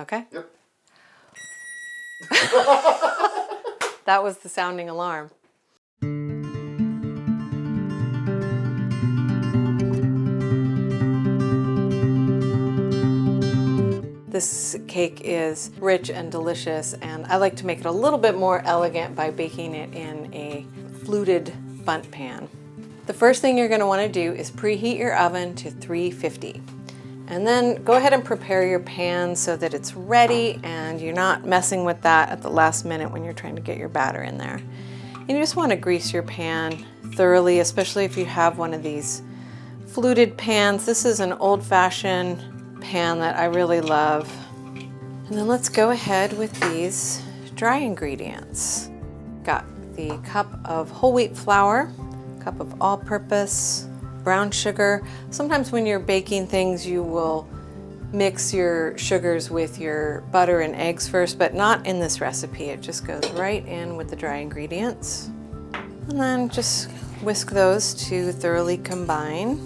Okay? Yep. That was the sounding alarm. This cake is rich and delicious, and I like to make it a little bit more elegant by baking it in a fluted bundt pan. The first thing you're going to want to do is preheat your oven to 350. And then go ahead and prepare your pan so that it's ready and you're not messing with that at the last minute when you're trying to get your batter in there. And you just want to grease your pan thoroughly, especially if you have one of these fluted pans. This is an old-fashioned pan that I really love. And then let's go ahead with these dry ingredients. Got the cup of whole wheat flour, cup of all-purpose brown sugar. Sometimes when you're baking things, you will mix your sugars with your butter and eggs first, but not in this recipe. It just goes right in with the dry ingredients. And then just whisk those to thoroughly combine.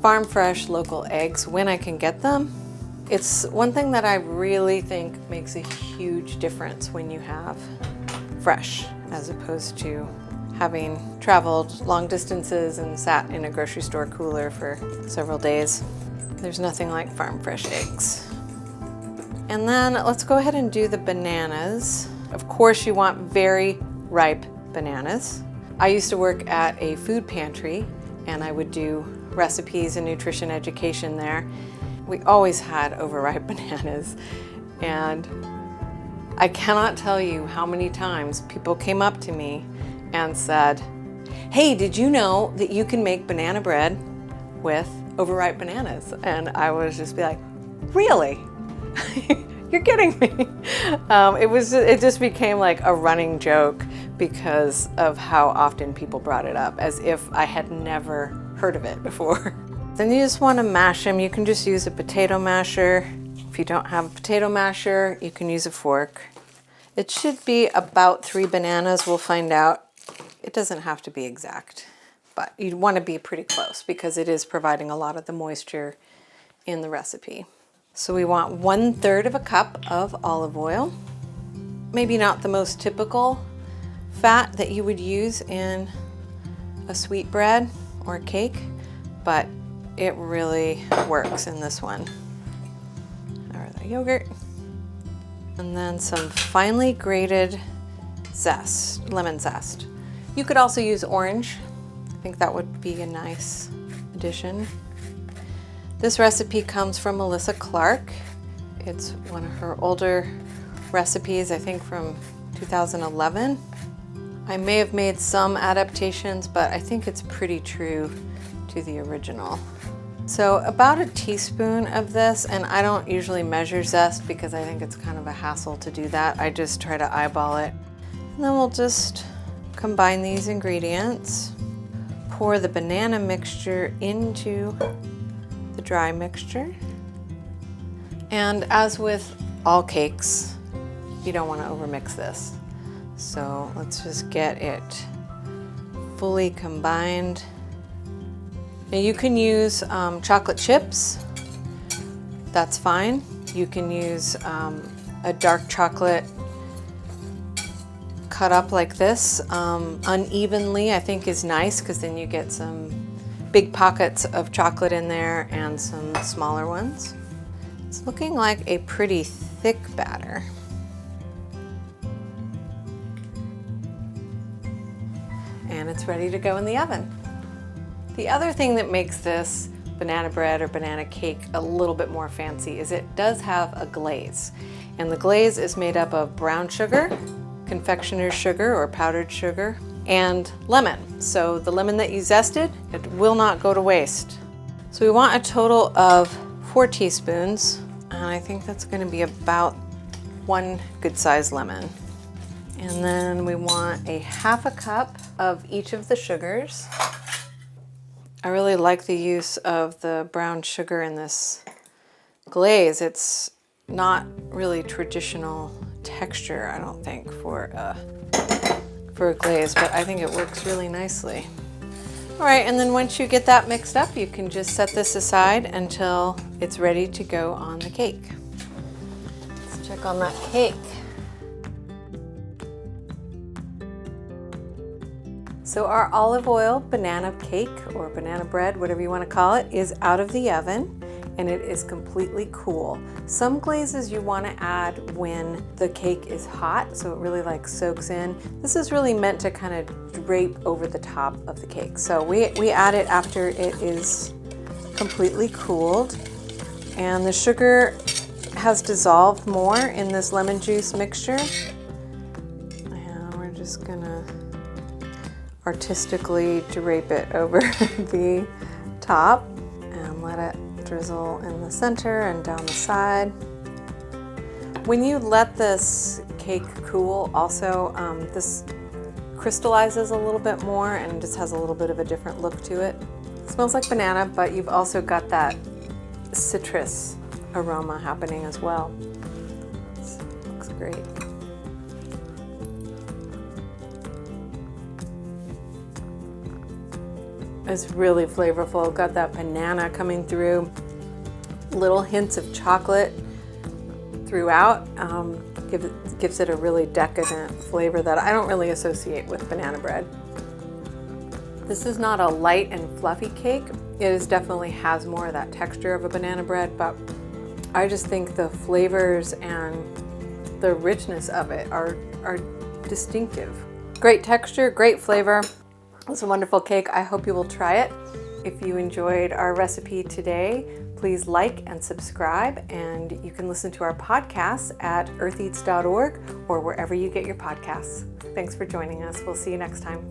Farm fresh local eggs when I can get them. It's one thing that I really think makes a huge difference when you have fresh, as opposed to having traveled long distances and sat in a grocery store cooler for several days. There's nothing like farm fresh eggs. And then let's go ahead and do the bananas. Of course, you want very ripe bananas. I used to work at a food pantry and I would do recipes and nutrition education there. We always had overripe bananas, and I cannot tell you how many times people came up to me and said, "Hey, did you know that you can make banana bread with overripe bananas?" And I would just be like, "Really? You're kidding me." It just became like a running joke because of how often people brought it up, as if I had never heard of it before. Then you just want to mash them. You can just use a potato masher. If you don't have a potato masher, you can use a fork. It should be about 3 bananas, we'll find out. It doesn't have to be exact, but you'd want to be pretty close because it is providing a lot of the moisture in the recipe. So we want 1/3 of a cup of olive oil. Maybe not the most typical fat that you would use in a sweetbread or a cake, but it really works in this one. Or the yogurt. And then some finely grated zest, lemon zest. You could also use orange. I think that would be a nice addition. This recipe comes from Melissa Clark. It's one of her older recipes, I think from 2011. I may have made some adaptations, but I think it's pretty true to the original. So about a teaspoon of this, and I don't usually measure zest because I think it's kind of a hassle to do that. I just try to eyeball it. And then we'll just combine these ingredients, pour the banana mixture into the dry mixture. And as with all cakes, you don't want to overmix this. So let's just get it fully combined. Now you can use chocolate chips, that's fine. You can use a dark chocolate cut up like this, unevenly, I think is nice because then you get some big pockets of chocolate in there and some smaller ones. It's looking like a pretty thick batter. And it's ready to go in the oven. The other thing that makes this banana bread or banana cake a little bit more fancy is it does have a glaze. And the glaze is made up of brown sugar, confectioner sugar or powdered sugar, and lemon. So the lemon that you zested, it will not go to waste. So we want a total of 4 teaspoons, and I think that's going to be about 1 good sized lemon. And then we want a 1/2 cup of each of the sugars. I really like the use of the brown sugar in this glaze. It's not really traditional texture, I don't think, for a glaze, but I think it works really nicely. All right, and then once you get that mixed up, you can just set this aside until it's ready to go on the cake. Let's check on that cake. So our olive oil banana cake, or banana bread, whatever you want to call it, is out of the oven and it is completely cool. Some glazes you want to add when the cake is hot, so it really like soaks in. This is really meant to kind of drape over the top of the cake. So we add it after it is completely cooled, and the sugar has dissolved more in this lemon juice mixture. And we're just gonna artistically drape it over the top and let it drizzle in the center and down the side. When you let this cake cool, also this crystallizes a little bit more and just has a little bit of a different look to it. It smells like banana, but you've also got that citrus aroma happening as well. This looks great. It's really flavorful. Got that banana coming through, little hints of chocolate throughout. Gives it a really decadent flavor that I don't really associate with banana bread. This is not a light and fluffy cake. Definitely has more of that texture of a banana bread, but I just think the flavors and the richness of it are distinctive. Great texture, great flavor. It's a wonderful cake. I hope you will try it. If you enjoyed our recipe today, please like and subscribe, and you can listen to our podcasts at eartheats.org or wherever you get your podcasts. Thanks for joining us. We'll see you next time.